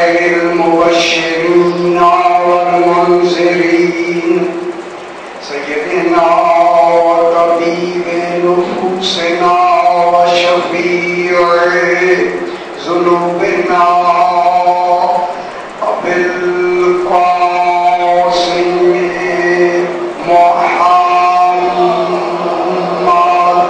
خير المبشرين والمنذرين سيدنا وطبيب نفوسنا وشفيع ذنوبنا أبي القاسم محمد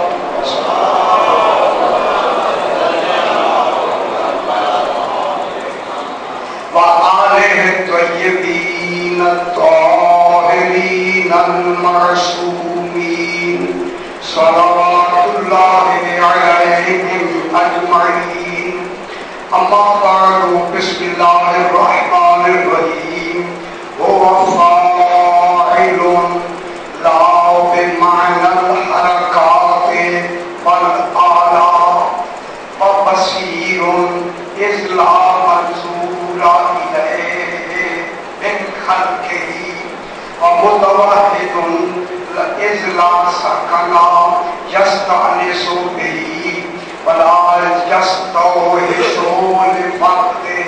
وآله الطيبين الطاهرين المعصومين صلوات الله عليهم أجمعين. أما بعد، بسم الله الرحمن الرحيم. هو فاعل لا بمعنى الحركات والآلات، وبصير إذ لا منظور إليه من خلقه، ومتوحد إذ لا سكن يستأنس به ولا يستوحش لفقده.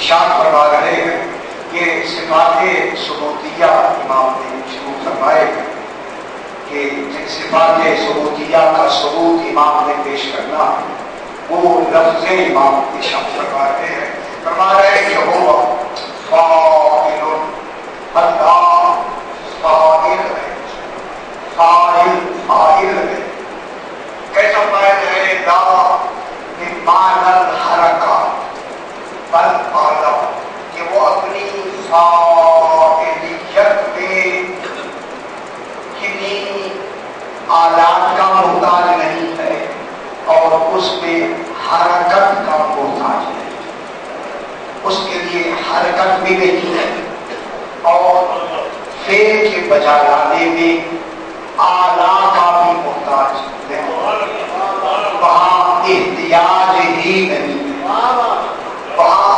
شاد فرما رہے ہیں کہ صفات ثبوتیہ امام نے شروع فرمائے کہ صفات ثبوتیہ کا ثبوت امام نے پیش کرنا، وہ لفظ امام ارشاد فرما رہے ہیں. فرما رہے ہیں کہ وہ فاعل، اللہ فاعل ہے، فاعل ہے. کیسا فاعل ہے؟ لا بمعنى الحرکات بل آلہ، کہ وہ اپنی فاعلیت میں کنی آلات کا محتاج نہیں ہے اور اس میں حرکت کا محتاج ہے. اس کے لیے حرکت بھی نہیں ہے اور فعل کے بجا لانے میں آلہ کا بھی محتاج نہیں. وہاں احتیاج ہی نہیں ہے. وہاں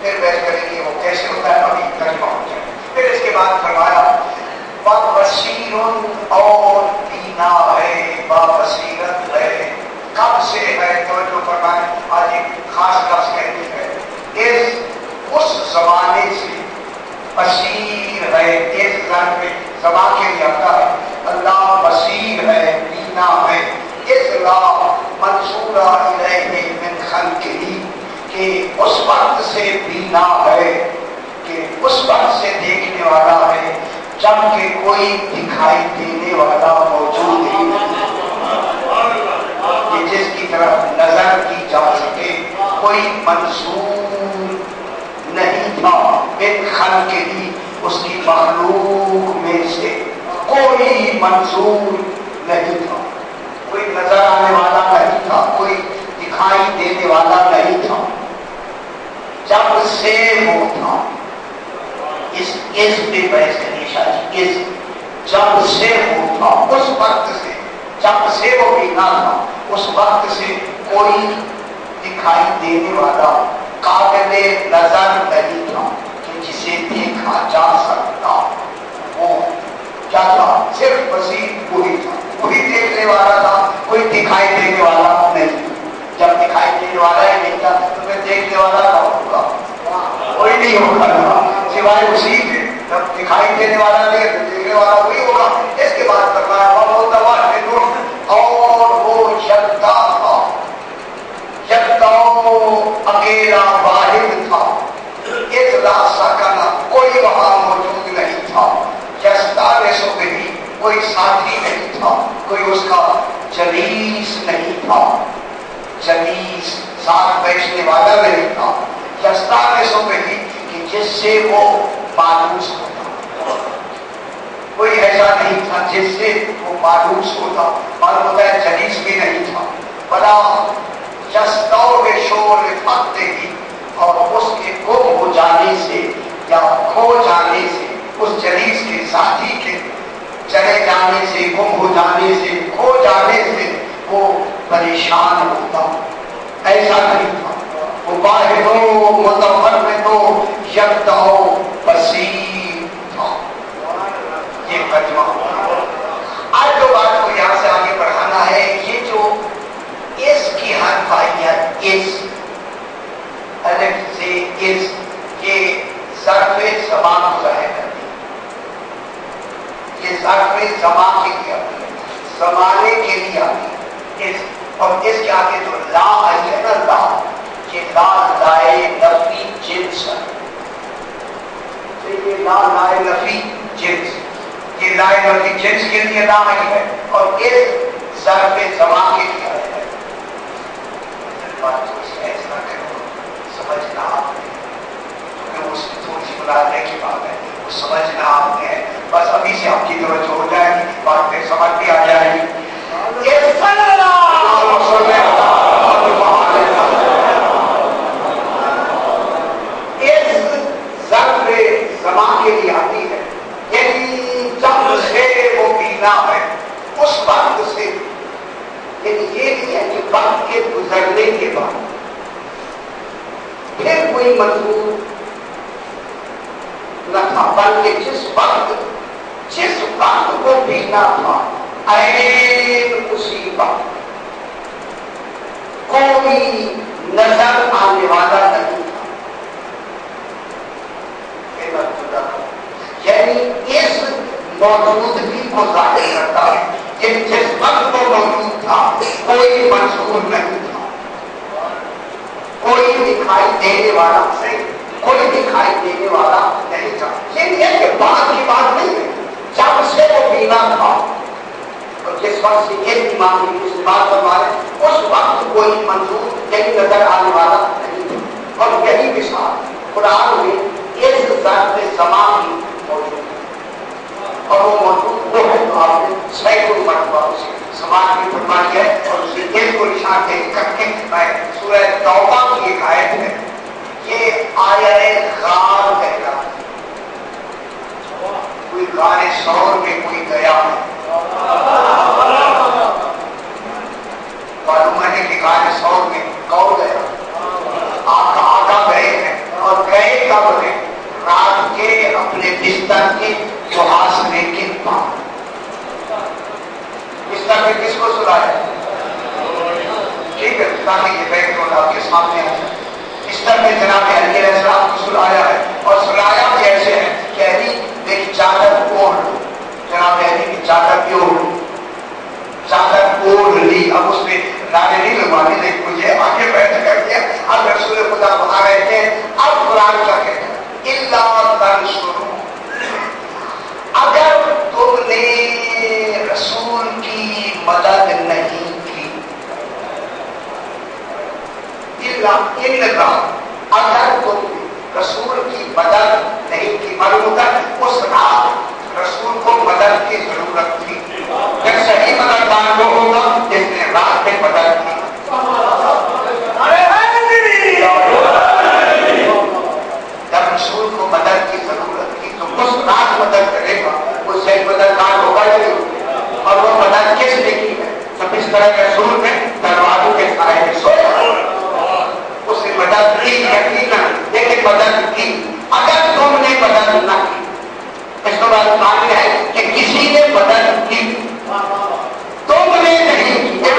پھر بحث کریں گے وہ کیسے ہوتا ہے، ابھی ترجمہ ہو جائے. پھر اس کے بعد فرمایا بصیر، اور بینا ہے، بصیرت ہے. کب سے ہے؟ توجہ فرمائیں، آج ایک خاص لفظ کہتی ہے، اس زمانے سے بصیر ہے. اس زبان کے لیے آتا ہے اللہ بصیر ہے، بینا ہے. اطلاع منصورہ الیہ من خلقہ، کہ اس وقت سے بینا ہے، کہ اس وقت سے دیکھنے والا ہے جبکہ کوئی دکھائی دینے والا موجود ہی نہیں، کہ جس کی طرف نظر کی جا سکے. کوئی منصور نہیں تھا من خلقہ، اس کی مخلوق میں سے کوئی منصور نہیں تھا، کوئی نظر آنے والا نہیں تھا، کوئی دکھائی دینے والا نہیں تھا. جب سے وہ تھا، اس پہ بحث کرنی شاید، جب سے وہ تھا، اس وقت سے، جب سے وہ بینا تھا اس وقت سے کوئی دکھائی دینے والا قابل نظر نہیں تھا کہ جسے دیکھا جا سکتا. وہ کیا تھا؟ صرف بصیر وہی تھا، وہی دیکھنے والا تھا، کوئی دکھائی دینے والا نہیں. جب دکھائی دینے والا ہی نہیں تھا تو پھر دیکھنے والا کیا ہوگا؟ کوئی نہیں ہوگا سوائے اسی کے. جب دکھائی دینے والا نہیں تو دیکھنے والا وہی ہوگا. اس کے بعد فرمایا اور وہ یکتا تھا، یکتا اکیلا واحد تھا. اطلاع سکن، کوئی وہاں موجود نہیں تھا. یستانس بہ، کوئی ساتھی نہیں تھا، کوئی اس کا جلیس نہیں تھا، جلیس ساتھ بیٹھنے والا نہیں تھا. یستانس بہ، کہ جس سے وہ مانوس ہوتا. کوئی ایسا نہیں تھا جس سے وہ مانوس ہوتا. معلوم ہوتا ہے جلیس بھی نہیں تھا. بلا یستوحش، اور اس کے گم ہو جانے سے یا کھو جانے سے، اس جلیس کے ساتھی کے چلے جانے سے، گم ہو جانے سے، کھو جانے سے وہ پریشان ہوتا، ایسا نہیں تھا۔ وہ واحد و متفرد و یکتا و بصیر تھا۔ یہ ترجمہ ہوگا۔ آج جو بات کو یہاں سے آگے بڑھانا ہے، یہ جو اس کی حرفائیت، اس الف سے اس، یہ ظرف زمان کو ظاہر کرتی ہے، یہ ظرف زمان کے لیے آتی ہے، زمانے کے لیے آتی ہے۔ اس اور اس کے آگے جو لا ہے نا، لا، یہ لا لائے نفی جنس ہے، یہ لا لائے نفی جنس، یہ لائے نفی جنس کے لیے لا ہے، اور اس ظرف زمان کے لیے ہے۔ بات کو ایسا کرو، سمجھنا آپ نے، کیونکہ اس کی تھوڑی سی ملاحظے کی بات ہے، وہ سمجھنا آپ نے، بس ابھی سے آپ کی توجہ ہو جائے گی، بات پہ سمجھ بھی آ جائے گی۔ زمان کے لیے آتی ہے، یعنی جب سے وہ پینا ہے اس وقت سے، یعنی یہ نہیں ہے کہ وقت کے گزرنے کے بعد پھر کوئی منظور نہ تھا، بلکہ جس وقت کو پینا تھا، عین اسی وقت کوئی نظر آنے والا نہیں تھا، یعنی اس موجودگی کو ظاہر کرتا ہے کہ جس وقت وہ موجود تھا کوئی منظور نہیں تھا، کوئی دکھائی دینے والا نہیں، کوئی دکھائی دینے والا نہیں تھا۔ یہ نہیں ہے کہ بعد کی بات نہیں ہے، جب سے وہ بینا تھا اور جس وقت سے یہ ایمان کی اس بات پر اس وقت کوئی منظور یہی نظر آنے والا نہیں تھا، اور یہی مثال قرآن میں اس ذات زمان کی موجود ہے، اور وہ موجود وہ ہے تو آپ نے سینکڑوں مرتبہ اسے سماج میں فرمائی ہے، اور اسی دل کو نشان دے کر کے میں سورہ توبہ کی ایک آیت ہے، یہ آیت غار کہتا ہے، کوئی غار سور میں کوئی گیا ہے، معلوم ہے کہ غار سور میں کون گیا، آقا گئے ہیں، اور گئے کب ہیں؟ رات کے اپنے بستر کے محاصرے کے بعد۔ بستر میں کس کو سلایا؟ ٹھیک ہے، تاکہ یہ بیک گراؤنڈ آپ کے سامنے ہو۔ بستر میں جناب علی علیہ السلام کو سلایا ہے، اور سلایا بھی ایسے ہے کہ علی ایک چادر اوڑھ لو، جناب علی کی چادر بھی اوڑھ لو، چادر اوڑھ لی، اب اس میں نعرے نہیں لگوانے لے، مجھے آگے بیٹھ کر دیا۔ اب رسول خدا بتا رہے تھے، اب قرآن کا کہتے ہیں اِلَّا تَنْصُرُوهُ، اگر تم نے رسول کی مدد نہیں کی، اگر تم نے رسول کی مدد نہیں کی، معلوم ہوتا ہے اس رات رسول کو مدد کی ضرورت تھی، پھر صحیح مددگار وہ ہوگا جس نے رات میں مدد کی۔ جب رسول کو مدد کی ضرورت تھی تو اس رات مدد کرے گا، وہ صحیح مددگار ہوگا یا نہیں؟ اور وہ مدد کس نے کی ہے؟ جب اس طرح کے رسول میں تلواروں کے سائے میں سویا، اس نے مدد کی یقیناً، لیکن مدد کی۔ اگر تم نے مدد نہ کی، اس کو بات مان ہے کہ کسی نے مدد کی، تم نے نہیں کی، تم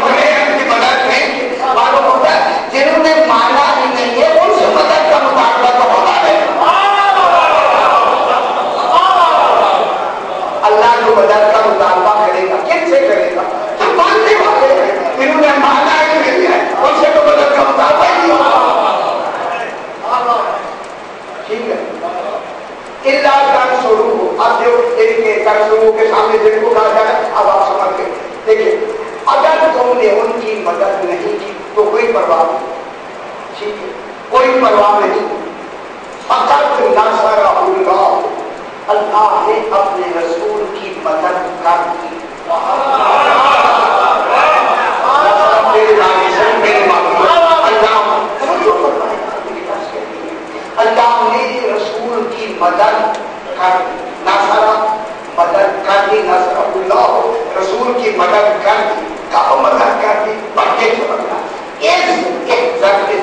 نے اپنی مدد نہیں کی، معلوم ہوتا ہے جنہوں نے مانا ہی نہیں ہے ان سے مدد کا مطالبہ تو ہوتا ہے۔ اللہ جو مدد کا مطالبہ کرے گا کن سے کرے گا؟ جو ماننے والے ہیں، جنہوں نے مانا ہی نہیں ہے ان سے تو مدد کا مطالبہ ہی ہوگا۔ ٹھیک ہے، اللہ کا شروع اب جو ان کے شروع کے سامنے جن کو کہا جائے، اب آپ سمجھ گئے۔ دیکھیے، اگر تم نے ان کی مدد نہیں کی تو کوئی پرواہ نہیں، ٹھیک ہے، کوئی پرواہ نہیں۔ فقط نصرہ اللہ، اللہ نے اپنے رسول کی مدد کر دی۔ اللہ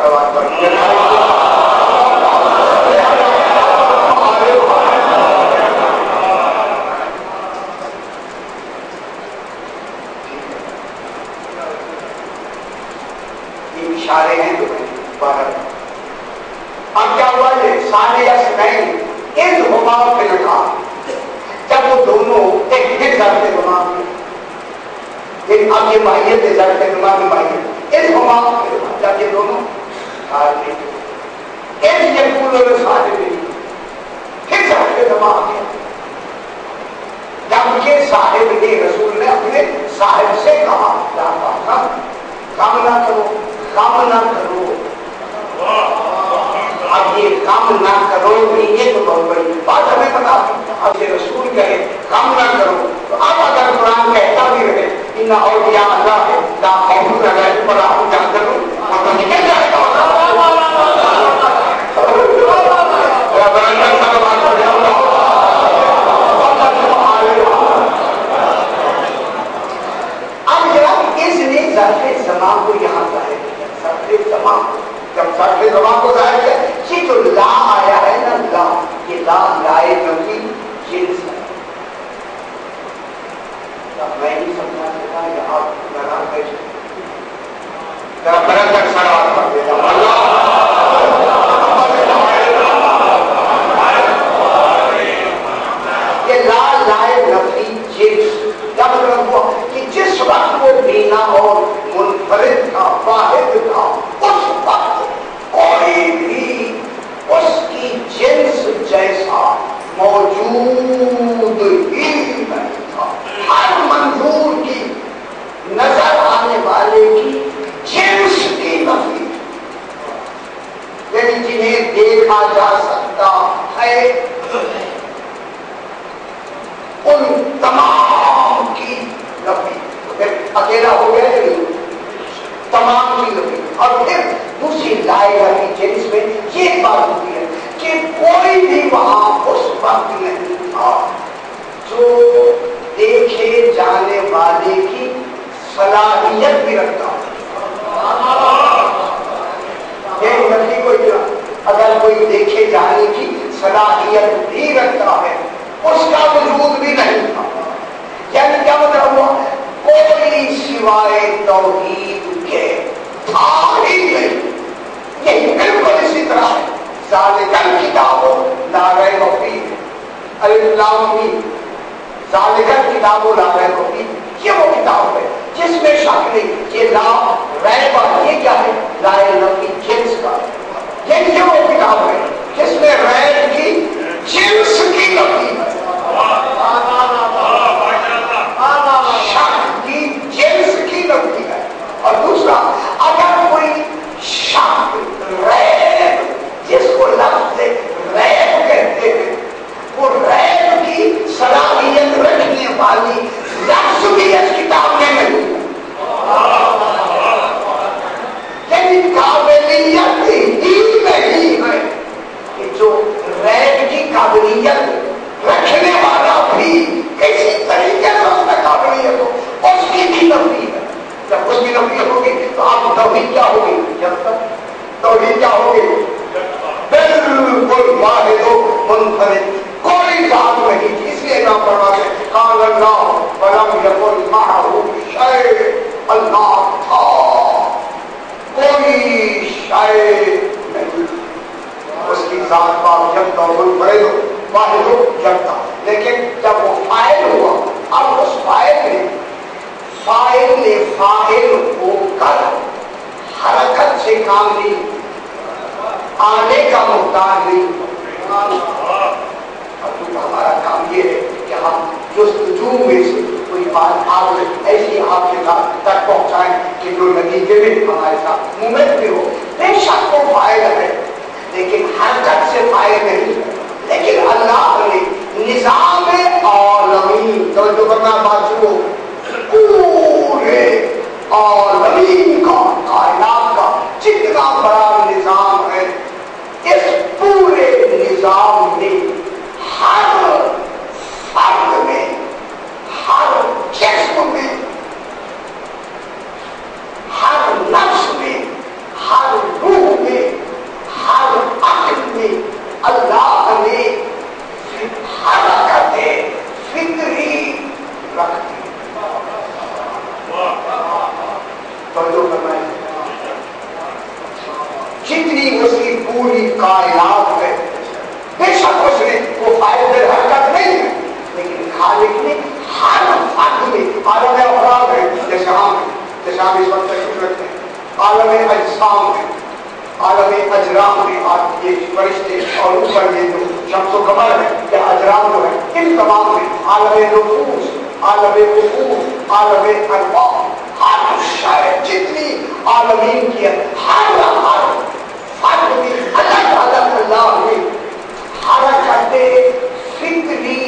صلوات پڑھیں. یہ اشارے ہیں تو باہر. اب کیا ہوا یہ سارے نہیں اس حمام پہ لگا جب وہ دونوں ایک ہی گھر پہ حمام میں اب یہ ماہیت ہے زر کے دماغ میں ماہیت اس حمام پہ جب یہ دونوں ساتھ میں ایک یہ پھولوں میں ساتھ میں پھر زر کے دماغ میں جب یہ صاحب نے رسول نے اپنے صاحب سے کہا کام نہ کرو کام نہ کرو. اب یہ کام نہ کرو یہ تو بہت بڑی بات ہمیں پتا. اب یہ رسول کہے کام نہ کرو تو اب اگر قرآن کہتا بھی رہے ان اولیاء اللہ ہے لا خوف علیہم ولا هم يحزنون وہ تو نکل جائے گا. اب جناب اس نے ظرف زمان کو یہاں ظاہر کیا. ظرف زمان جب ظرف زمان کو ظاہر کیا یہ جو لا آیا ہے نا لا یہ لا لائے نفی جنس ہے. میں نہیں سمجھا سکتا یہ آپ میرا بیٹھ ذرا برکت کر سلوات پڑھ دیتا. یہ لا لائے نفی جنس کیا مطلب ہوا کہ جس وقت وہ بینا اور منفرد تھا واحد تھا اس وقت کوئی بھی اس کی جنس جیسا موجود ہی نہیں تھا. ہر منظور کی نظر آنے والے کی جنس کی نفی یعنی جنہیں دیکھا جا سکتا ہے ان تمام کی نفی. اکیلا ہو گیا نہیں تمام کی نفی. اور پھر دوسری لائے کی جنس میں یہ بات ہوتی ہے کہ کوئی بھی وہاں اس وقت نہیں تھا جو دیکھے جانے والے کی صلاحیت بھی رکھتا ہے. اگر کوئی دیکھے جانے کی صلاحیت بھی رکھتا ہے اس کا وجود بھی نہیں تھا. یعنی کیا مطلب ہوا کوئی سوائے توحید کے تھا ہی نہیں. یہ بالکل اسی طرح ہے ذالک الکتاب لا ریب فیہ الف لام میم ذالک الکتاب لا ریب فیہ یہ وہ کتاب ہے جس میں شک نہیں. یہ لا ریب یہ کیا ہے لا نفی جنس کا. یہ وہ کتاب ہے جس میں ریب کی جنس کی نفی ہے شک کی جنس کی نفی ہے. اور دوسرا اگر کوئی شک ریب جس کو لفظ ریب کہتے ہیں وہ ریب کی صلاحیت رکھنے والی لفظ بھی اس کتاب میں نہیں ہے. لیکن قابلیت ہی نہیں ہے کہ جو ریب کی قابلیت رکھنے والا بھی کسی طریقے سے اس میں قابلیت ہو اس کی بھی نفی ہے. جب اس کی نفی ہوگی تو آپ توحید کیا ہوگی. جب تک توحید کیا ہوگی بالکل واحد و منفرد کوئی ذات نہیں. اس لیے نہ فرماتے قال اللہ ولم یکن معه شیء. اللہ تھا کوئی شیء نہیں. اس کی ذات پاک جب تو منفرد ہو واحد ہو جب تھا. لیکن جب وہ فاعل ہوا اب اس فاعل نے فاعل ہو کر حرکت سے کام نہیں آنے کا محتاج نہیں. اب ہمارا کام یہ ہے کہ ہم جستجو میں سے کوئی بات آپ ایسی آپ کے ساتھ تک پہنچائیں کہ جو نتیجے میں ہمارے ساتھ مومنٹ بھی ہو. بے شک وہ فائل ہے لیکن حرکت سے فائل نہیں. لیکن اللہ نے نظام عالمی توجہ کرنا بات شروع پورے عالمین کا کائنات کا جتنا بڑا نظام ہے اس پورے نظام میں ہر فرد میں ہر جسم میں ہر نفس میں ہر روح جتنی اس کی پوری کائنات ہے، بے شک اس نے وہ فائدہ حرکت نہیں ہے، لیکن خالق نے ہر فرد میں عالم افراد ہے، جیسے ہم اس وقت تشریف رکھتے ہیں، عالم اجسام ہے، عالم اجرام میں، آپ یہ فرشتے اور اوپر یہ جو شمس و قمر ہے یا اجرام جو ہے، ان تمام میں عالم نفوس، عالم وقوف، عالم ارواح، ہر شے جتنی عالمین کی ہر فرد میں الگ الگ اللہ نے حرکت فطری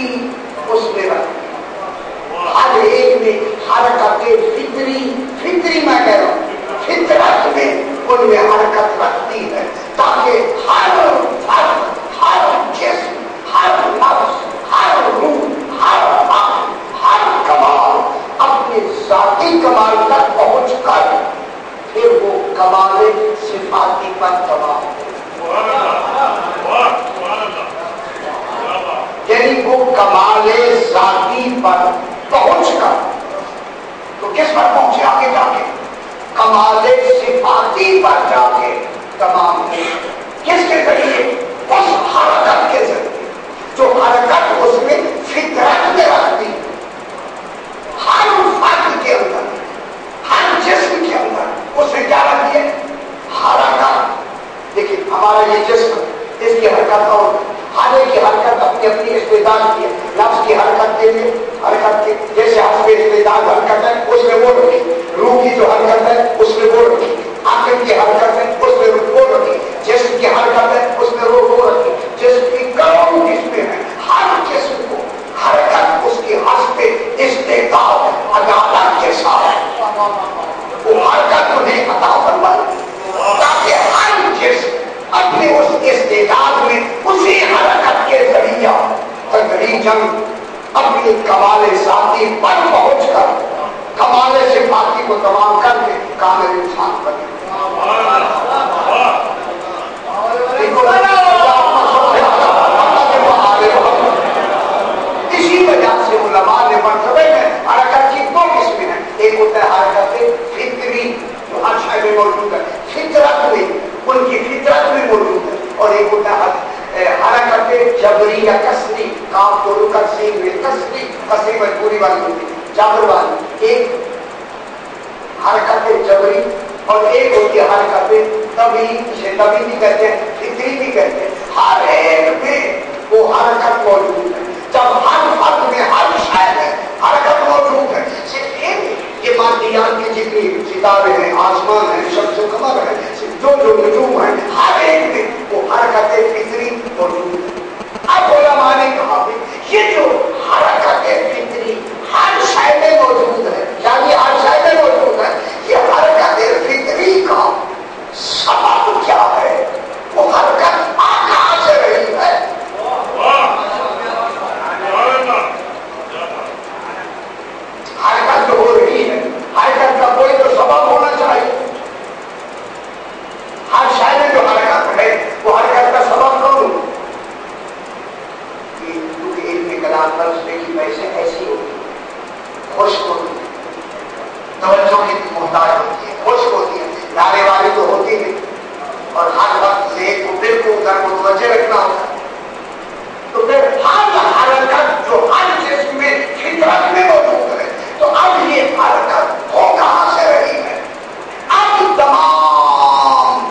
اس میں رکھی، ہر ایک میں حرکت فطری میں کہہ رہا ہوں، فطرت میں ان میں حرکت رکھتی ہے، تاکہ ہر فرد، ہر جسم، ہر نفس، ہر روح، ہر عقل، ہر کمال اپنے ذاتی کمال تک پہنچ کر پھر وہ کمال صفاتی پر تمام ہو، یعنی وہ کمال ذاتی پر پہنچ کر تو کس پر پہنچے آگے جا کے؟ کمال صفاتی پر جا کے تمام ہو، کس کے ذریعے؟ اس حرکت کے ذریعے جو حرکت اس میں فطرت میں رکھتی، ہر فرد کے اندر، ہر جسم کے اندر اس نے کیا رکھی ہے؟ حرکت۔ دیکھیں ہمارا یہ جسم، اس کی حرکت اور ہر ایک کی حرکت اپنی اپنی استعداد کی ہے، لفظ کی حرکت کے لیے حرکت کی جیسے حسب استعداد حرکت ہے اس میں وہ رکھی، روح کی جو حرکت ہے اس میں وہ رکھی، عقل کی حرکت ہے اس میں وہ رکھی، جسم کی حرکت ہے اس میں وہ رکھی، جسم کی کروڑوں قسمیں ہیں، ہر جسم کو حرکت اس کی حسب استعداد عدالت کے ساتھ وہ حرکت انہیں عطا فرمائی، تاکہ ہر جسم اپنے اس استعداد میں اسی حرکت کے ذریعہ تدریجاً اپنی کمال ذاتی پر پہنچ کر کمال صفاتی کو تمام کر کے کامل انسان بنے۔ اسی وجہ سے علماء نے مرتبے میں حرکت کی دو قسمیں ہیں، ایک ہوتا ہے حرکت فطری جو ہر شے میں موجود ہے، فطرت میں ان کی فطرت میں موجود ہے، اور ایک ہوتا ہے حرکت جبری یا کسری، کام کو رکن سین میں کسری مجبوری والی ہوتی ہے، جبر والی، ایک حرکت جبری اور ایک ہوتی ہے حرکت طبی، جسے طبی بھی کہتے ہیں، فطری بھی کہتے ہیں، ہر ایک میں وہ حرکت موجود ہے، جب ہر فرد میں ہر شے میں حرکت موجود ہے، صرف ایک یہ مادیات کی جتنی ستارے ہیں، آسمان ہے، شمس و قمر ہے، جو نجوم ہیں، ہر ایک میں وہ حرکت فطری موجود ہے۔ اب علماء نے کہا یہ جو حرکت فطری ہر شے میں موجود ہے، یعنی ہر شے میں موجود ہے، یہ حرکت فطری کا سبب کیا ہے؟ وہ حرکت کہاں سے رہی ہے؟ حرکت جو ہو رہی ہے، حرکت کا کوئی تو سبب ہونا چاہیے، ہر شے میں جو حرکت ہے وہ حرکت کا سبب کون؟ کیونکہ علم کلام پر اس میں کی ویسے ایسی ہوتی ہے، خشک ہوتی ہے، توجہ کی محتاج ہوتی ہے، خشک ہوتی ہے، نعرے والی تو ہوتی ہے، اور ہر وقت ایک کو دل کو ادھر متوجہ رکھنا ہوتا ہے، تو پھر ہر حرکت جو ہر جسم میں فطرت میں موجود ہے، تو اب یہ حرکت ہو کہاں سے رہی ہے؟ اب تمام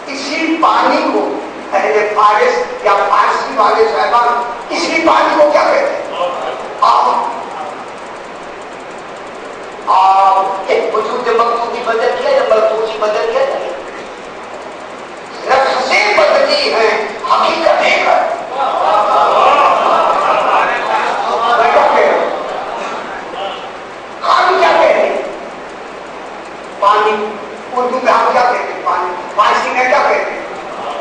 اسی پانی کو اہل فارس یا فارسی والے صاحبان اسی پانی کو کیا کہتے ہیں؟ آب. آب ایک وجود مقصودی بدل کیا یا ملفوظی بدل کیا نہیں؟ لفظیں بدلی ہیں، حقیقت ایک ہے. ہم کیا کہتے ہیں؟ پانی. اردو میں ہم کیا کہتے ہیں؟ پانی. فارسی میں کیا کہتے ہیں؟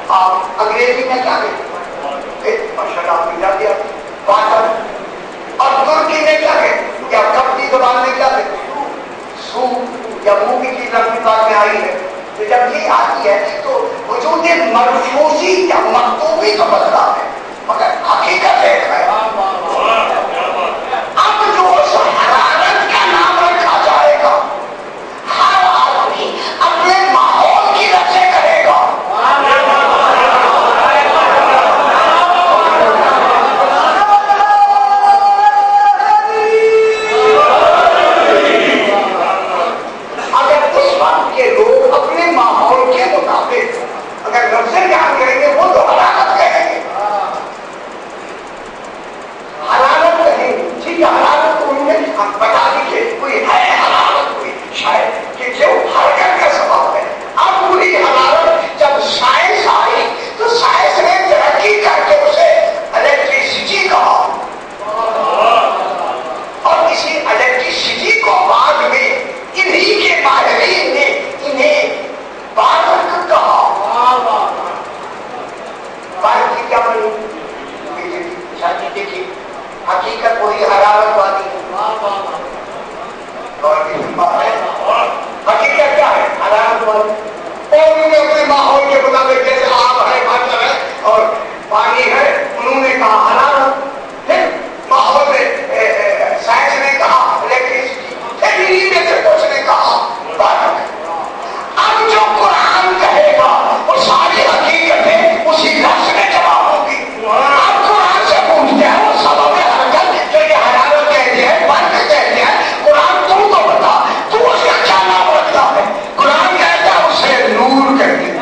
آپ. انگریزی میں کیا کہتے ہیں؟ ماشاءاللہ آپ نے کیا دیا واٹر. اور ترکی میں کیا کہتے ہیں؟ یا کپڑی زبان میں کیا کہتے ہیں؟ سو. یا منہ کی لفظی بات میں آئی ہے. تو جب یہ آتی ہے تو وجود ملفوظی یا مکتوبی تو بدلا ہے مگر حقیقت ایک ہے. اب جو اس حرارت کا نام رکھا جائے گا ہر آدمی اپنے ماحول کی رچے کرے گا. اگر اس وقت کے لوگ اپنے ماحول کے مطابق اگر لفظیں بیان کریں گے وہ تو حرارت کہیں گے. حرارت کہیں گے. ٹھیک ہے، حرارت کو انہوں نے ہم بتا دیجیے کوئی ہے حرارت کوئی شاید کہ جو حرکت کا سبب ہے. اب پوری حرارت جب سائنس آئی تو سائنس نے ترقی کر کے اسے الیکٹریسٹی کہا اور اسی الیکٹریسٹی کو بعد میں انہی کے ماہرین نے انہیں بارک کہا. بارک کی کیا بنی؟ دیکھیے حقیقت وہی حرارت والی ہے. حقیقت کیا ہے؟ حرارت والی. اور انہوں نے اپنے ماحول کے مطابق جیسے آب ہے، واٹر ہے اور پانی ہے، انہوں نے کہا حرارت. پھر ماحول میں سائنس نے کہا الیکٹریسٹی. پھر انہی میں سے کچھ نے کہا بارک. اب جو قرآن کہے گا وہ ساری حقیقتیں اسی لفظ میں جمع ہوگی. اب قرآن سے پوچھتے ہیں وہ سبب حرکت جو یہ حرارت کہتے ہیں، برق کہتے ہیں، قرآن تو بتا تو اس کا کیا نام رکھتا ہے؟ قرآن کہتا ہے اسے نور کہتے ہیں.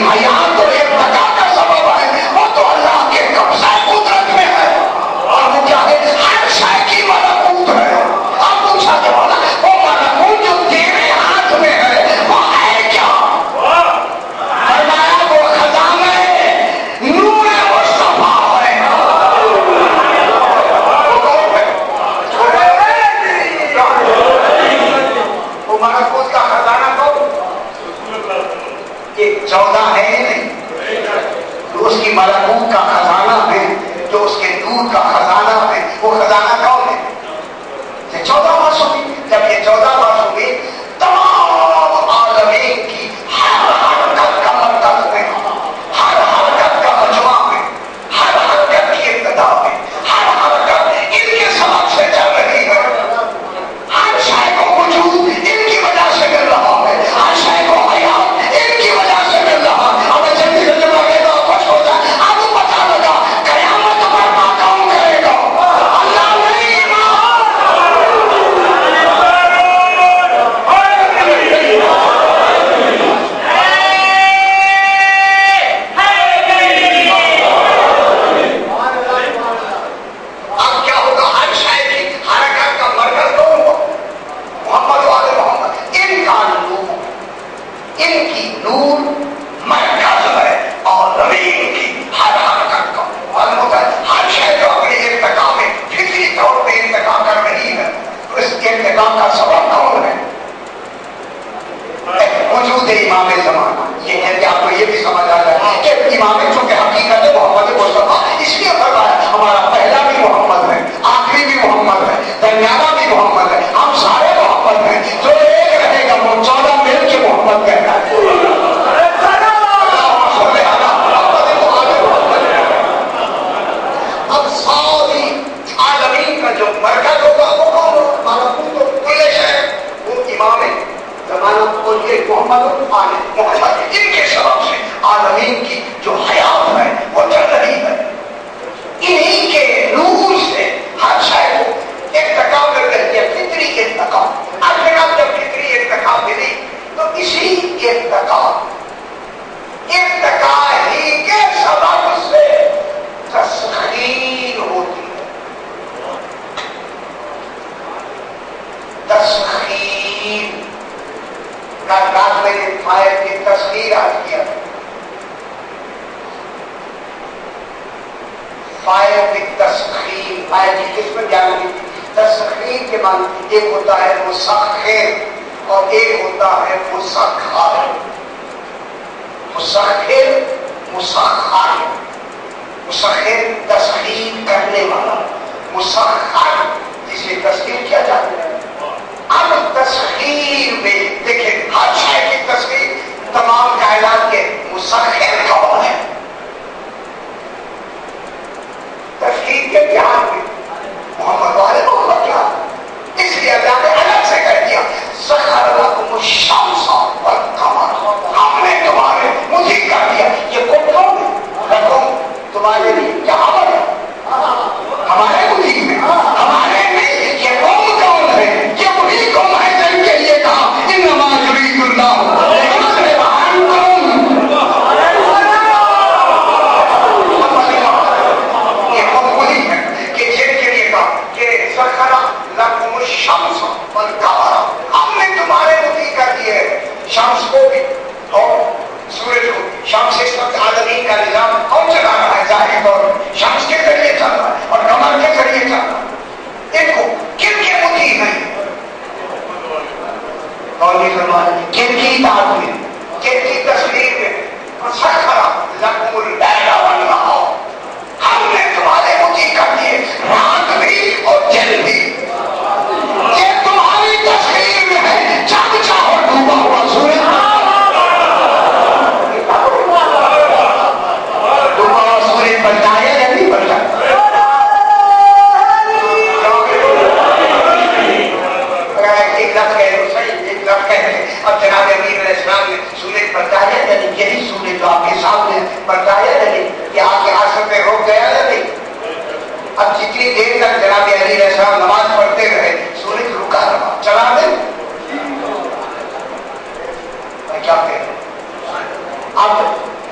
حیا تو ارتقا کا سبب ہے، وہ تو اللہ کے قبضہ قدرت میں ہے، اور وہ کیا ہے؟ ہر شے کی ملکوت ہے۔ اب پوچھا کہ بولا وہ ملکوت جو تیرے ہاتھ میں ہے وہ ہے کیا؟ فرمایا وہ خزانہ نور مصطفیٰ ہے۔ وہ ملکوت کا خزانہ تو ایک 14 ہے نہیں، جو اس کی ملکوت کا خزانہ ہے، جو اس کے نور کا خزانہ ہے، وہ خزانہ کون ہے؟ یہ 14 معصومین، جب یہ 14 معصومین تمام عالمین کی ہر حرکت کا مرکز میں، ہر حرکت کا مجمع میں، ہر حرکت کی ابتدا میں، ہر حرکت ان کے سبب سے چل رہی ہے، ہر شے کو وجود ان کی وجہ سے مل رہا ہے، ہر شے کو حیات ان کی وجہ سے مل رہا ہے۔ اب جلدی سے جب لگے گا خوش ہو جائے، اب پتا لگا قیامت برپا کون کرے گا؟ اللہ نہیں۔ اب کیا ہوگا؟ ہر شے کی حرکت کا مرکز کون ہوا؟ محمد والے محمد، ان کا نور، ان کی نور مرکز ہے، اور زمین کی ہر حرکت کا معلوم ہوتا ہے۔ ہر شے جو اپنے ارتقا میں فطری طور پہ ارتقا کر رہی ہے، اس ارتقا کا سبب کون ہے؟ وجود امام زمانہ۔ یہ ہے کہ آپ کو یہ بھی سمجھ آ جائے کہ امام چونکہ حقیقت ہے محمد مصطفیٰ، اس لیے فرمایا ہمارا پہلا بھی محمد ہے، آخری بھی محمد ہے، درمیانہ بھی محمد ہے، ہم سارے محمد ہیں، جو ایک رہے گا وہ 14 مل کے محمد کہتا ہے۔ اب ساری عالمین کا جو مرکز ہوگا وہ کون ہوگا؟ ملکوت کل شے، وہ امام زمانہ کو یہ محمد محمد، ان کے سبب سے عالمین کی جو حیات ہے وہ چل رہی ہے، انہی کے نور سے ہر شے کو ارتقا مل رہی ہے، فطری ارتقا۔ اب جب فطری ارتقا ملی تو اسی ارتقا ہی کے سبب سے تسخیر ہوتی ہے۔ تسخیر کائنات میں فائر کی تسخیر آج کیا، فائر کی تسخیر، فائر کی قسم کیا ہوگی؟ تسخیر کے معنی ایک ہوتا ہے مسخر اور ایک ہوتا ہے مسخر۔ مسخر مسخر، مسخر تسخیر کرنے والا، مسخر جسے تسخیر کیا جاتا ہے۔ اب تسخیر میں دیکھیں ہر شے کی تسخیر، تمام کائنات کے مسخر کون ہے؟ تسخیر کے دھیان میں محمد والے محمد کیا، اس لیے اللہ نے الگ سے کہہ دیا سخر لکم الشمس والقمر، ہم نے تمہارے مجھے کر دیا۔ یہ کون ہے؟ لکم تمہارے لیے، کیا عمل ہے؟ ہمارے مجھے میں، ہمارے نہیں، یہ قوم کون ہے؟ یہ وہی قوم ہے جن کے لیے کہا انما یرید اللہ لیذہب عنکم، یہ قوم وہی ہے کہ جن کے لیے کہا کہ سخر لکم الشمس والقمر، ہم نے تمہارے مجھے کر دیے شمس کو بھی اور سورج کو۔ شمس اس وقت عالمین کا نظام کون چلا رہا ہے؟ ظاہری طور پر شمس کے ذریعے چل رہا ہے اور قمر کے ذریعے چل رہا ہے۔ ان کو کن کے مطیع ہیں؟ قولی فرمایا کن کی اطاعت میں، کن کی تصویر میں؟ سخر لکم اللیل والنہار، ہم نے تمہارے مطیع کر دیے رات بھی اور دن بھی۔ یہ تمہاری تصویر میں ہے، جب چاہو ڈوبا ہوا سورج، ڈوبا ہوا سورج بنتا ہے یا نہیں بنتا؟ ایک لفظ کہہ دو صحیح، ایک لفظ کہہ دیں۔ اب جناب امیر علیہ السلام نے سورج بنتا ہے یعنی یہی سورج جو آپ کے سامنے بنتا ہے یعنی کہ آپ کے آسر پہ روک گیا یا نہیں؟ اب جتنی دیر تک جناب علی علیہ السلام نماز پڑھتے رہے سورج رکا رہا، چلا دیں کیا کہتے ہیں؟ اب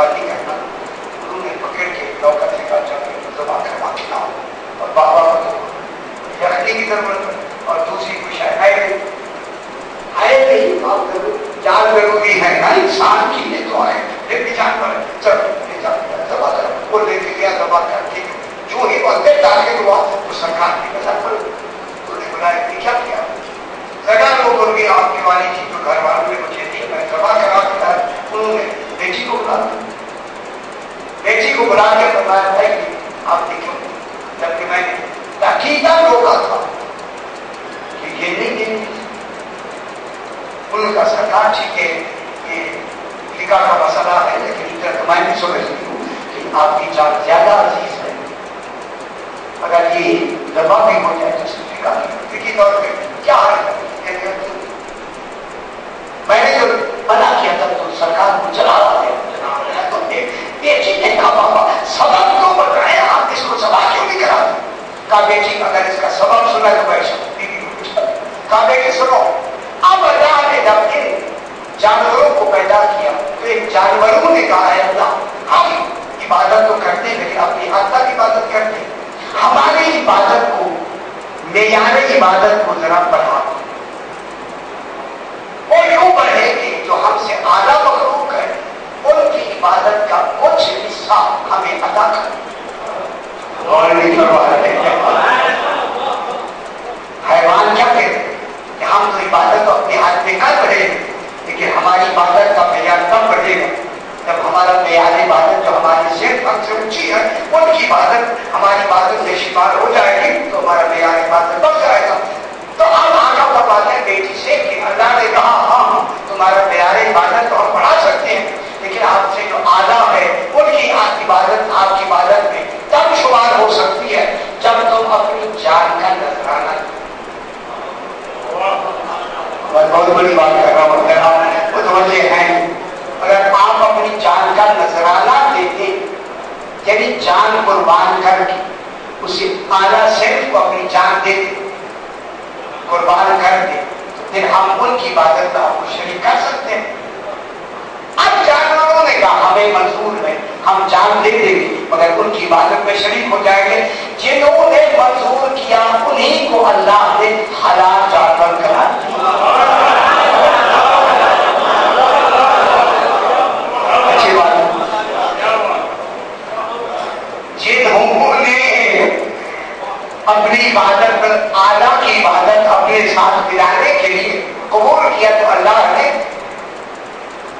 دبا نہیں کرنا. انہوں نے پکڑ کے نوکر سے کہا چلو دبا کروا کے لاؤ. اور بابا کو یخنی کی ضرورت ہے اور دوسری کچھ ہے نہیں. جان ضروری ہے نا انسان کی, یہ تو آئے پھر بھی جانور چلو دبا کر وہ لے کے گیا دبا کر کے جو ہی اندر ڈالے ہوا تو سرکار کی نظر پر انہوں نے بلایا کہ کیا کیا. سرکار وہ بول گیا آپ کی والی تھی جو گھر والوں نے مجھے دی میں دبا کرا کے. انہوں نے بیٹی کو بلا بیٹی کو بلا کے بتایا تھا کہ آپ نے کیوں, جبکہ میں نے عقیدہ روکا تھا کہ یہ نہیں دینی. ان کا سرکار ٹھیک ہے یہ فقہ کا مسئلہ ہے لیکن ادھر میں بھی سمجھتی ہوں کہ آپ کی جان زیادہ عزیز ہے. اگر یہ دبا بھی ہو جائے تو فقہ فقہی طور پہ کیا ہے. میں نے جو منع کیا تھا تو سرکار کو چلا رہا ہے. بیٹی نے کہا بابا سبب تو بتائیں, آپ اس کو سبق کیوں نہیں کرا. کہا بیٹی اگر اس کا سبب سنا تو میں کہا بیٹی سنو, اب اللہ نے جب ان جانوروں کو پیدا کیا تو ان جانوروں نے کہا ہے اللہ ہم عبادت تو کرتے ہیں لیکن اپنی حد تک عبادت کرتے ہیں, ہماری عبادت کو معیار عبادت کو ذرا بڑھا وہ یوں بڑھے کہ جو ہم سے اعلیٰ مخلوق ہے ان کی عبادت کا کچھ حصہ ہمیں ادا کرنا. اور نہیں کروا رہے حیوان کیا کہتے ہیں کہ ہم تو عبادت تو اپنے ہاتھ میں نہ بڑھے لیکن ہماری عبادت کا معیار تب بڑھے گا جب ہمارا معیار عبادت جو ہماری صحت حق سے اونچی ہے ان کی عبادت ہماری عبادت میں شمار ہو جائے گی تو ہمارا معیار عبادت بڑھ جائے گا. تو ہم آگا فرماتے ہیں بیٹی سے کہ اللہ نے کہا ہاں تمہارا معیار عبادت تو ہم بڑھا سکتے ہیں لیکن آپ سے جو اعلیٰ ہے ان کی عبادت آپ کی عبادت میں تب شمار ہو سکتی ہے جب تم اپنی جان کا نذرانہ. بہت بڑی بات کر رہا ہوں, اگر آپ متوجہ ہیں, اگر آپ اپنی جان کا نذرانہ دیتے یعنی جان قربان کر کے اسے اعلیٰ صرف کو اپنی جان دیتے قربان کر دے تو پھر ہم ان کی عبادت میں آپ کو شریک کر سکتے ہیں. اب جانوروں نے کہا ہمیں منظور ہے ہم جان دے دیں گے مگر ان کی عبادت میں شریک ہو جائیں گے. جنہوں نے منظور کیا انہی کو اللہ نے حلال جانور کرا دیا. اچھی بات ہے. جنہوں نے اپنی عبادت اعلیٰ کی عبادت اپنے ساتھ ملانے کے لیے قبول کیا تو اللہ نے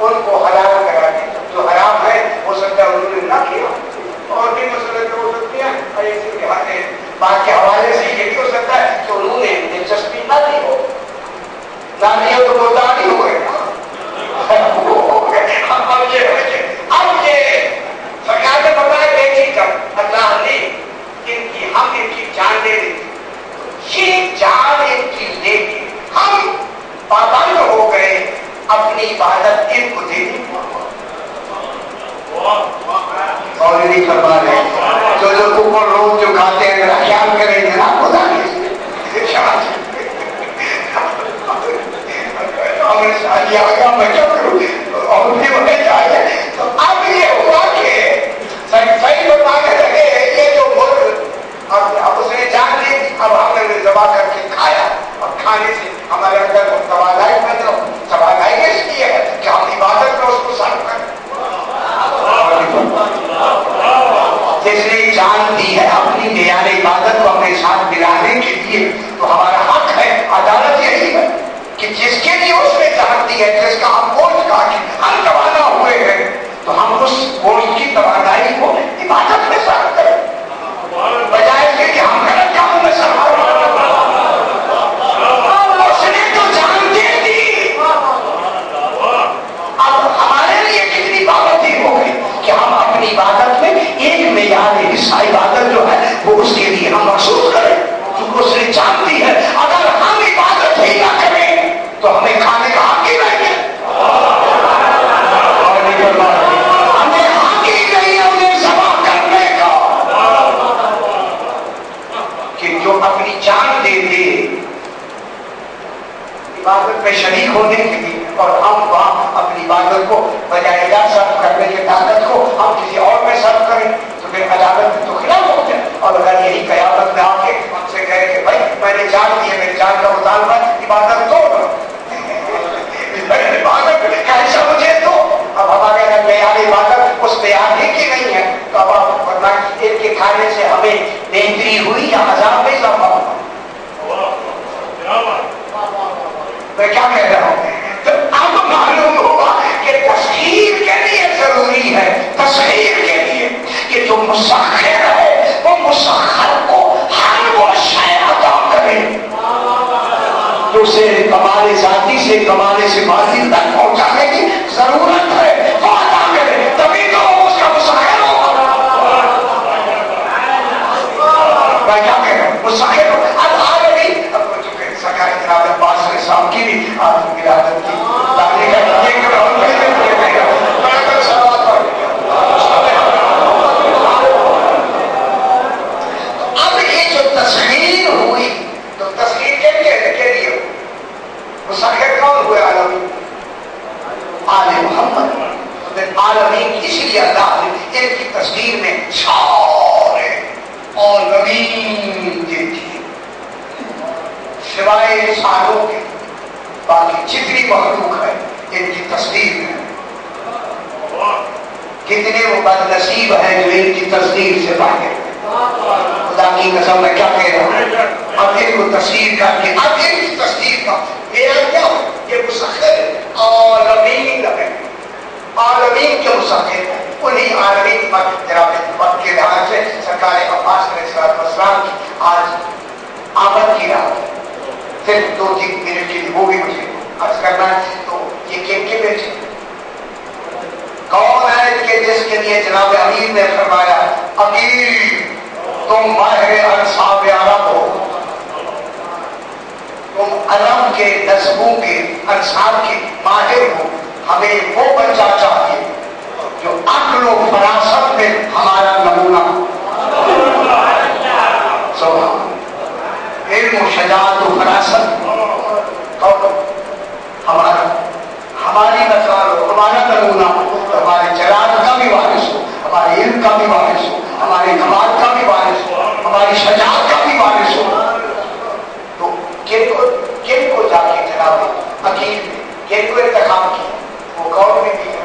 ان کو حلال کرا دیا. جو حرام ہے ہو سکتا ہے انہوں نے نہ کیا اور بھی مسئلے ہو سکتے ہیں ایسے بات کے حوالے سے یہ بھی ہو سکتا ہے کہ انہوں نے دلچسپی نہ لی ہو, نہ لی ہو تو گردانی ہو گئے. اب یہ سرکار نے بتایا بیٹی جب اللہ نے ہم ان کی جان دے دی یہ جان ان کی لے کے ہم پابند ہو گئے اپنی عبادت ان کو دے دی. اور نہیں فرما رہے جو اوپر لوگ جو کھاتے ہیں میرا خیال کریں گے نا خدا نہیں میں کیا کروں اور بھی بڑے جائے. تو اب یہ ہوا کہ صحیح بتانے لگے یہ جو ملک اب اس نے جان لی اب ہم نے ذبح کر کے کھایا اور کھانے سے ہمارے اندر توانائی پیدا ہو. توانائی اس لیے ہے کہ ہم عبادت میں اس کو صرف کریں. جس نے جان دی ہے اپنی معیار عبادت کو اپنے ساتھ ملانے کے لیے تو ہمارا حق ہے. عدالت یہی ہے کہ جس کے لیے اس نے جان دی ہے جس کا ہم گوشت کھا کے ہم روانہ ہوئے ہیں تو ہم اس گوشت کی توانائی کو عبادت میں صرف کریں بجائے اس کے کہ ہم غلط کاموں میں صرف کریں. اس نے تو جان دے دی. اب ہمارے لیے کتنی پابندی ہو گئی کہ ہم اپنی عبادت میں ایک معیار حصہ عبادت جو ہے وہ اس کے لیے ہم محسوس کریں کیونکہ اس نے جان دی ہے. اگر ہم عبادت ہی نہ کریں تو ہمیں کھانے کا حق ہی نہیں ہے. ہمیں حق ہی نہیں ہے انہیں ذبح کرنے کا کہ جو اپنی جان دے دے عبادت میں شریک ہونے کے لیے اور ہم وہاں اپنی عبادت کو بجائے صرف کرنے کی طاقت کو ہم کسی اور میں صرف کریں تو پھر عدالت تو خلاف ہو جائے. اور اگر یہی قیامت میں آ کے ہم سے کہے کہ بھائی میں نے جان دی ہے، میری جان کا مطالبہ عبادت تو عبادت ایسا مجھے تو اب ہمارے اگر معیار عبادت اس معیار کی نہیں ہے تو اب آپ فرمائیں ان کے کھانے سے ہمیں بہتری ہوئی یا عذاب میں اضافہ ہوا؟ میں کیا کہہ رہا ہوں؟ تو اب معلوم ہوا کہ تسخیر کے لیے ضروری ہے، تسخیر کے لیے کہ جو مسخر ہے وہ مسخر کو ہر وہ شے عطا کرے جو اسے کمال ذاتی سے کمال صفاتی تک پہنچانے کی ضرورت ہے، وہ عطا کرے، تبھی تو اس کا مسخر ہوگا. میں کیا کہہ رہا ہوں؟ مسخر سرکاری جناب عباس علیہ السلام کی بھی آدم کی عادت کی تعلیم اب یہ جو تسخیر ہوئی تو تسخیر کے لیے مسخر کون ہوئے؟ عالمین، آل محمد عالمین. اسی لیے اللہ نے ان کی تصویر میں سارے عالمین دیکھی سوائے انسانوں کے، باقی جتنی مخلوق ہے ان کی تصدیق ہے. کتنے وہ بد نصیب ہیں جو ان کی تصدیق سے باہر ہیں. خدا کی قسم میں کیا کہہ رہا ہوں، اب ان کو تصدیق کر کے اب ان کی تصدیق کا میرا کیا ہو؟ یہ مسخر عالمین ہے، عالمین کے مسخر ہے. انہیں عالمین پر جناب وقت کے لحاظ سے سرکار عباس علیہ السلام کی آج آمد کی رات صرف 2-3 منٹ کے لیے وہ بھی مجھے عرض کرنا ہے. تو یہ کن کے بیٹے کون ہے کہ جس کے لیے جناب امیر نے فرمایا امیر تم ماہر انصاب عرب ہو، تم عرب کے نسبوں کے انصاب کے ماہر ہو، ہمیں وہ بچہ چاہیے جو عقل و فراست میں ہمارا نمونہ ہو. سبحان علم و شجاعت و فراست اور ہمارا ہماری مثال ہو، ہمارا نمونہ ہو، ہمارے جلال کا بھی وارث ہو، ہمارے علم کا بھی وارث ہو، ہمارے کمال کا بھی وارث ہو، ہماری شجاعت کا بھی وارث ہو. تو کن کو جا کے جناب عقیل نے کن کو انتخاب کیا؟ وہ کون بیوی ہے؟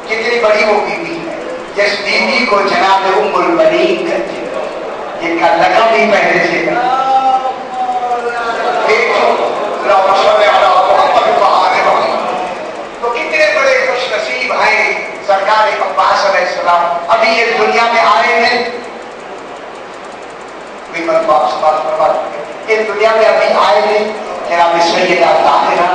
کتنی بڑی وہ بیوی ہے جس بیوی کو جناب ام البنین کہتے ہیں، جن کا لقب بھی پہلے سے تو کتنے بڑے خوش نصیب ہیں سرکار عباس علیہ السلام. ابھی یہ دنیا میں آئے ہیں، اس دنیا میں ابھی آئے ہیں جناب سیدہ طاہرہ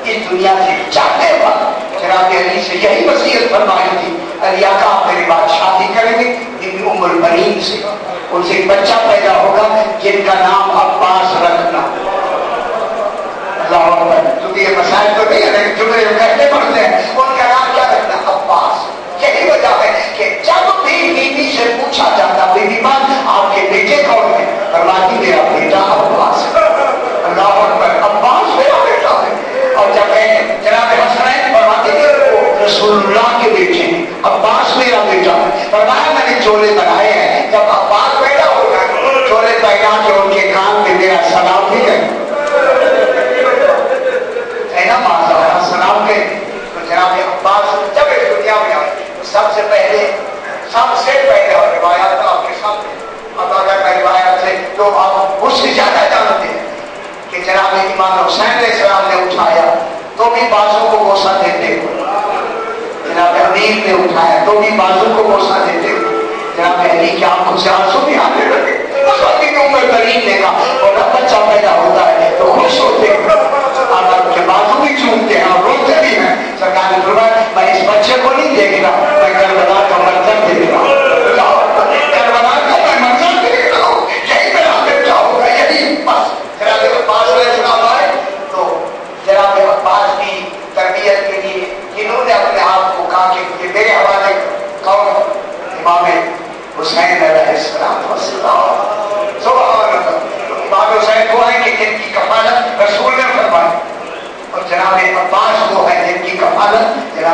اس دنیا سے جاتے وقت جناب علی سے یہی وصیت فرمائی تھی، علی آقا آپ میرے بعد شادی کریں گے ان ام البنین سے، ان سے ایک بچہ پیدا ہوگا جن کا نام عباس رکھنا. اللہ اکبر. تو یہ مسائل تو نہیں ہے جملے کہتے پڑھتے ہیں، ان کا نام کیا رکھنا؟ عباس. یہی وجہ ہے کہ جب بھی بیوی سے پوچھا جاتا بیوی ماں آپ کے بیٹے کون ہیں، فرماتی میرا بیٹا عباس. اللہ اکبر. عباس میرا بیٹا ہے. اور جب جناب حسنین فرماتے وہ رسول اللہ کے بیٹے ہیں، عباس میرا بیٹا ہے. فرمایا میں نے چولے بنائے ہیں، جب عباس پیدا ہوگا چولے پہنا کے ان کے کان میں میرا سلام بھی ہے نا ماذا سلام کے. تو جناب عباس جب اس دنیا میں آئے سب سے پہلے اور روایات آپ کے سامنے اب اگر میں روایات سے تو آپ اس سے زیادہ جانتے ہیں کہ جناب امام حسین علیہ السلام نے اٹھایا تو بھی بازو کو بوسہ دیتے ہوئے، جناب امیر نے اٹھایا تو بھی بازو کو بوسہ دیتے ہوئے، جناب علی کی آنکھوں سے آنسو بھی آنے لگے. اس وقت بھی عمر کریم نے کہا اور جب بچہ پیدا ہوتا ہے تو خوش ہوتے ہیں، آپ کے بازو بھی چومتے ہیں اور روتے بھی ہیں. سرکار نے فرمایا میں اس بچے کو نہیں دیکھ رہا، میں کربلا کا منظر دیکھ رہا ہوں، کربلا کا میں منظر دیکھ رہا ہوں، یہی میرا بیٹا ہوگا. یہی بس جناب عباس علیہ السلام آئے تو جناب عباس کی تربیت کے لیے انہوں نے اپنے آپ کو کہا کہ یہ میرے حوالے کون؟ امام حسین علیہ السلام. سبحان اللہ. امام حسین وہ ہیں کہ جن کی کفالت رسول نے فرمائی، اور جناب عباس وہ ہے جن کی کفالت جناب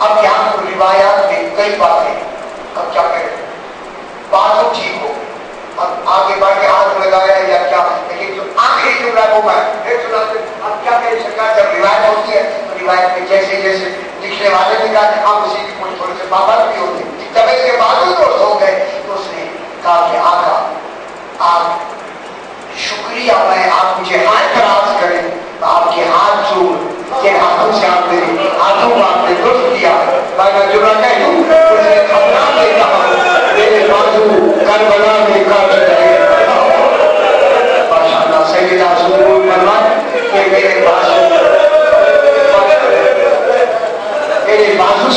اب یہاں پر روایات میں کئی باتیں، اب کیا کریں، باتوں ٹھیک ہو اب آگے بڑھ کے ہاتھ لگایا یا کیا، لیکن جو آخری جملہ وہ ہے اب کیا کریں سرکار، جب روایت ہوتی ہے تو روایت میں جیسے جیسے لکھنے والے نے کہا ہم اسی کی کوئی تھوڑے سے پابند بھی ہوتے، جب اس کے بعد دوست ہو گئے تو اس نے کہا کہ آقا آپ شکریہ، میں آپ مجھے ہاتھ دراز کریں تو آپ کے ہاتھ چوم کے ہاتھوں سے آپ میرے ہاتھوں کو آپ نے درست کیا، میں جملہ کہہ دوں اس نے خبرا کے کہا میرے بازو کربلا میں کاٹ گئے، ماشاء اللہ سیدہ سکون فرمائے کہ میرے بازو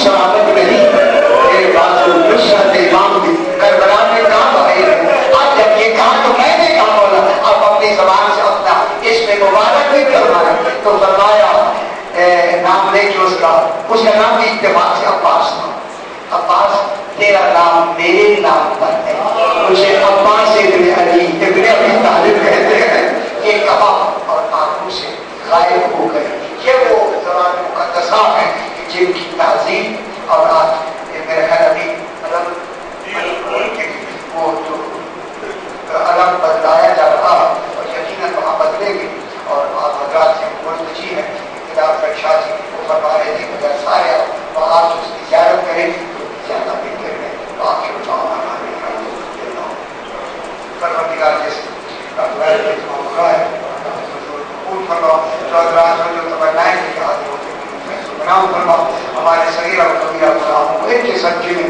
سلامت نہیں، میرے بازو نصرت امام بھی کربلا میں کام آئے ہیں۔ اب جب یہ کہا تو میں نے کہا بولا اب اپنی زبان سے اپنا اس میں مبارک بھی فرمایا، تو فرمایا نام لے کے اس کا نام بھی اتفاق سے عباس تھا، عباس تیرا نام میرے نام پر ہے، مجھے عباس ابن علی ابن ابی طالب کہتے ہیں، یہ کہا اور آنکھوں سے غائب ہو گئے۔ یہ وہ زبان مقدسہ ہے جن کی تہذیب اور آج میرے خیال ابھی وہ جو علم بدلایا جا رہا اور یقیناً وہاں بدلے گی، اور آپ حضرات سے مرتجی ہے اختلاف شاہ جی وہ فرما رہے تھے کہ اگر سارے وہاں آپ اس کی زیارت کریں تو زیادہ بہتر ہے، باقی بچاؤ پروردگار جیسے ہمارے صغیرہ و کبیرہ گناہوں کو ان کے سچے میں